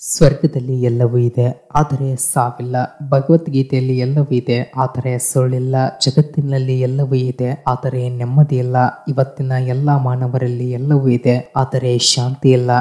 ಸ್ವರ್ಗದಲ್ಲಿ ಎಲ್ಲವೂ ಇದೆ, ಆದರೆ ಸಾವಿಲ್ಲ. ಭಗವದ್ಗೀತೆಯಲ್ಲಿ ಎಲ್ಲವೂ ಇದೆ, ಆದರೆ ಸುಳ್ಳಿಲ್ಲ. ಜಗತ್ತಿನಲ್ಲಿ ಎಲ್ಲವೂ ಇದೆ, ಆದರೆ ನೆಮ್ಮದಿಯಿಲ್ಲ. ಇವತ್ತಿನ ಎಲ್ಲ ಮಾನವರಲ್ಲಿ ಎಲ್ಲವೂ ಇದೆ, ಆದರೆ ಶಾಂತಿ ಇಲ್ಲ.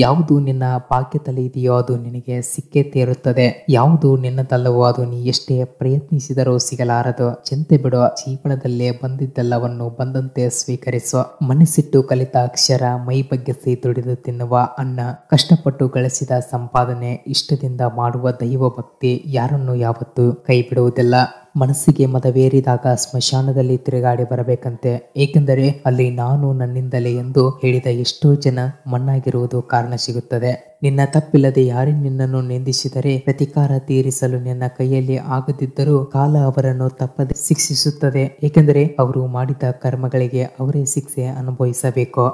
ಯಾವುದು ನಿನ್ನ ಭಾಗ್ಯದಲ್ಲಿ ಇದೆಯೋ ಅದು ನಿನಗೆ ಸಿಕ್ಕೇ ತೀರುತ್ತದೆ. ಯಾವುದು ನಿನ್ನದಲ್ಲವೋ ಅದು ನೀ ಎಷ್ಟೇ ಪ್ರಯತ್ನಿಸಿದರೂ ಸಿಗಲಾರದು. ಚಿಂತೆ ಬಿಡು, ಜೀವನದಲ್ಲೇ ಬಂದಿದ್ದೆಲ್ಲವನ್ನು ಬಂದಂತೆ ಸ್ವೀಕರಿಸು. ಮನಸ್ಸಿಟ್ಟು ಕಲಿತ ಅಕ್ಷರ, ಮೈ ಬಗ್ಗಿಸಿ ದುಡಿದು ತಿನ್ನುವ ಅನ್ನ, ಕಷ್ಟಪಟ್ಟು ಗಳಿಸಿದ ಸಂಪಾದನೆ, ಇಷ್ಟದಿಂದ ಮಾಡುವ ದೈವ ಭಕ್ತಿ ಯಾರನ್ನು ಯಾವತ್ತೂ ಕೈ ಬಿಡುವುದಿಲ್ಲ. ಮನಸ್ಸಿಗೆ ಮದವೇರಿದಾಗ ಸ್ಮಶಾನದಲ್ಲಿ ತಿರುಗಾಡಿ ಬರಬೇಕಂತೆ, ಏಕೆಂದರೆ ಅಲ್ಲಿ ನಾನು ನನ್ನಿಂದಲೇ ಎಂದು ಹೇಳಿದ ಎಷ್ಟೋ ಜನ ಮಣ್ಣಾಗಿರುವುದು ಕಾರಣ ಸಿಗುತ್ತದೆ. ನಿನ್ನ ತಪ್ಪಿಲ್ಲದೆ ಯಾರೇ ನಿನ್ನನ್ನು ನಿಂದಿಸಿದರೆ ಪ್ರತಿಕಾರ ತೀರಿಸಲು ನಿನ್ನ ಕೈಯಲ್ಲಿ ಆಗದಿದ್ದರೂ ಕಾಲ ಅವರನ್ನು ತಪ್ಪದೆ ಶಿಕ್ಷಿಸುತ್ತದೆ. ಏಕೆಂದರೆ ಅವರು ಮಾಡಿದ ಕರ್ಮಗಳಿಗೆ ಅವರೇ ಶಿಕ್ಷೆ ಅನುಭವಿಸಬೇಕು.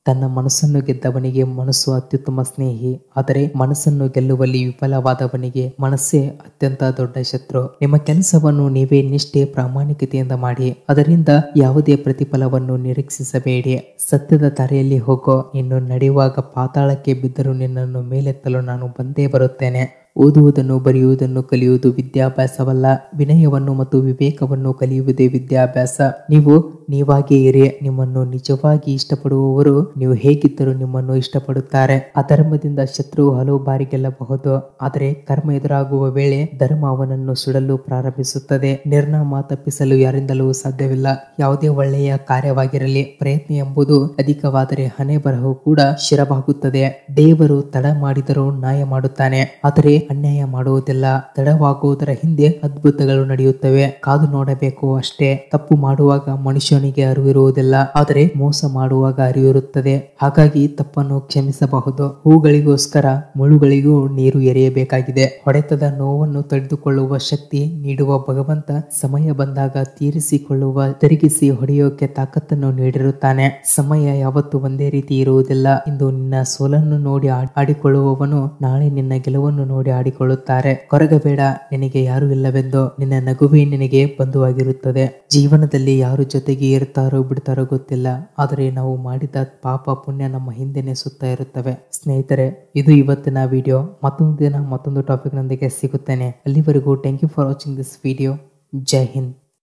ತನ್ನ ಮನಸ್ಸನ್ನು ಗೆದ್ದವನಿಗೆ ಮನಸ್ಸು ಅತ್ಯುತ್ತಮ ಸ್ನೇಹಿ, ಆದರೆ ಮನಸ್ಸನ್ನು ಗೆಲ್ಲುವಲ್ಲಿ ವಿಫಲವಾದವನಿಗೆ ಮನಸ್ಸೇ ಅತ್ಯಂತ ದೊಡ್ಡ ಶತ್ರು. ನಿಮ್ಮ ಕೆಲಸವನ್ನು ನೀವೇ ನಿಷ್ಠೆ ಪ್ರಾಮಾಣಿಕತೆಯಿಂದ ಮಾಡಿ, ಅದರಿಂದ ಯಾವುದೇ ಪ್ರತಿಫಲವನ್ನು ನಿರೀಕ್ಷಿಸಬೇಡಿ. ಸತ್ಯದ ದಾರಿಯಲ್ಲಿ ಹೋಗೋ, ಇನ್ನು ನಡೆಯುವಾಗ ಪಾತಾಳಕ್ಕೆ ಬಿದ್ದರೂ ನಿನ್ನನ್ನು ಮೇಲೆತ್ತಲು ನಾನು ಬಂದೇ ಬರುತ್ತೇನೆ. ಓದುವುದನ್ನು ಬರೆಯುವುದನ್ನು ಕಲಿಯುವುದು ವಿದ್ಯಾಭ್ಯಾಸವಲ್ಲ, ವಿನಯವನ್ನು ಮತ್ತು ವಿವೇಕವನ್ನು ಕಲಿಯುವುದೇ ವಿದ್ಯಾಭ್ಯಾಸ. ನೀವು ನೀವಾಗೇ ಇರಿ. ನಿಮ್ಮನ್ನು ನಿಜವಾಗಿ ಇಷ್ಟಪಡುವವರು ನೀವು ಹೇಗಿದ್ದರೂ ನಿಮ್ಮನ್ನು ಇಷ್ಟಪಡುತ್ತಾರೆ. ಅಧರ್ಮದಿಂದ ಶತ್ರು ಹಲವು ಬಾರಿ ಗೆಲ್ಲಬಹುದು, ಆದರೆ ಕರ್ಮ ಎದುರಾಗುವ ವೇಳೆ ಧರ್ಮ ಅವನನ್ನು ಸುಡಲು ಪ್ರಾರಂಭಿಸುತ್ತದೆ. ನಿರ್ನಾಮ ತಪ್ಪಿಸಲು ಯಾರಿಂದಲೂ ಸಾಧ್ಯವಿಲ್ಲ. ಯಾವುದೇ ಒಳ್ಳೆಯ ಕಾರ್ಯವಾಗಿರಲಿ, ಪ್ರಯತ್ನ ಎಂಬುದು ಅಧಿಕವಾದರೆ ಹಣೆ ಬರಹವು ಕೂಡ ಶಿರವಾಗುತ್ತದೆ. ದೇವರು ತಡ ಮಾಡಿದರೂ ನ್ಯಾಯ ಮಾಡುತ್ತಾನೆ, ಆದರೆ ಅನ್ಯಾಯ ಮಾಡುವುದಿಲ್ಲ. ತಡವಾಗುವುದರ ಹಿಂದೆ ಅದ್ಭುತಗಳು ನಡೆಯುತ್ತವೆ, ಕಾದು ನೋಡಬೇಕು ಅಷ್ಟೇ. ತಪ್ಪು ಮಾಡುವಾಗ ಮನುಷ್ಯನಿಗೆ ಅರಿವಿರುವುದಿಲ್ಲ, ಆದರೆ ಮೋಸ ಮಾಡುವಾಗ ಅರಿವಿರುತ್ತದೆ. ಹಾಗಾಗಿ ತಪ್ಪನ್ನು ಕ್ಷಮಿಸಬಹುದು. ಹೂಗಳಿಗೋಸ್ಕರ ಮುಳ್ಳುಗಳಿಗೂ ನೀರು ಎರೆಯಬೇಕಾಗಿದೆ. ಹೊಡೆತದ ನೋವನ್ನು ತಡೆದುಕೊಳ್ಳುವ ಶಕ್ತಿ ನೀಡುವ ಭಗವಂತ ಸಮಯ ಬಂದಾಗ ತೀರಿಸಿಕೊಳ್ಳುವ, ತಿರುಗಿಸಿ ಹೊಡೆಯೋಕೆ ತಾಕತ್ತನ್ನು ನೀಡಿರುತ್ತಾನೆ. ಸಮಯ ಯಾವತ್ತೂ ಒಂದೇ ರೀತಿ ಇರುವುದಿಲ್ಲ. ಇಂದು ನಿನ್ನ ಸೋಲನ್ನು ನೋಡಿ ಆಡಿಕೊಳ್ಳುವವನು ನಾಳೆ ನಿನ್ನ ಗೆಲುವನ್ನು ನೋಡಿ ಆಡಿಕೊಳ್ಳುತ್ತಾರೆ. ಕೊರಗಬೇಡ, ನಿನಗೆ ಯಾರು ಇಲ್ಲವೆಂದು. ನಿನ್ನ ನಗುವೇ ನಿನಗೆ ಬಂಧುವಾಗಿರುತ್ತದೆ. ಜೀವನದಲ್ಲಿ ಯಾರು ಜೊತೆಗೆ ಇರ್ತಾರೋ ಬಿಡ್ತಾರೋ ಗೊತ್ತಿಲ್ಲ, ಆದರೆ ನಾವು ಮಾಡಿದ ಪಾಪ ಪುಣ್ಯ ನಮ್ಮ ಹಿಂದೆನೆ ಸುತ್ತಾ ಇರುತ್ತವೆ. ಸ್ನೇಹಿತರೆ, ಇದು ಇವತ್ತಿನ ವಿಡಿಯೋ. ಮತ್ತೊಂದು ದಿನ ಮತ್ತೊಂದು ಟಾಪಿಕ್ ನೊಂದಿಗೆ ಸಿಗುತ್ತೇನೆ. ಅಲ್ಲಿವರೆಗೂ thank you for watching this video. ಜೈ ಹಿಂದ್.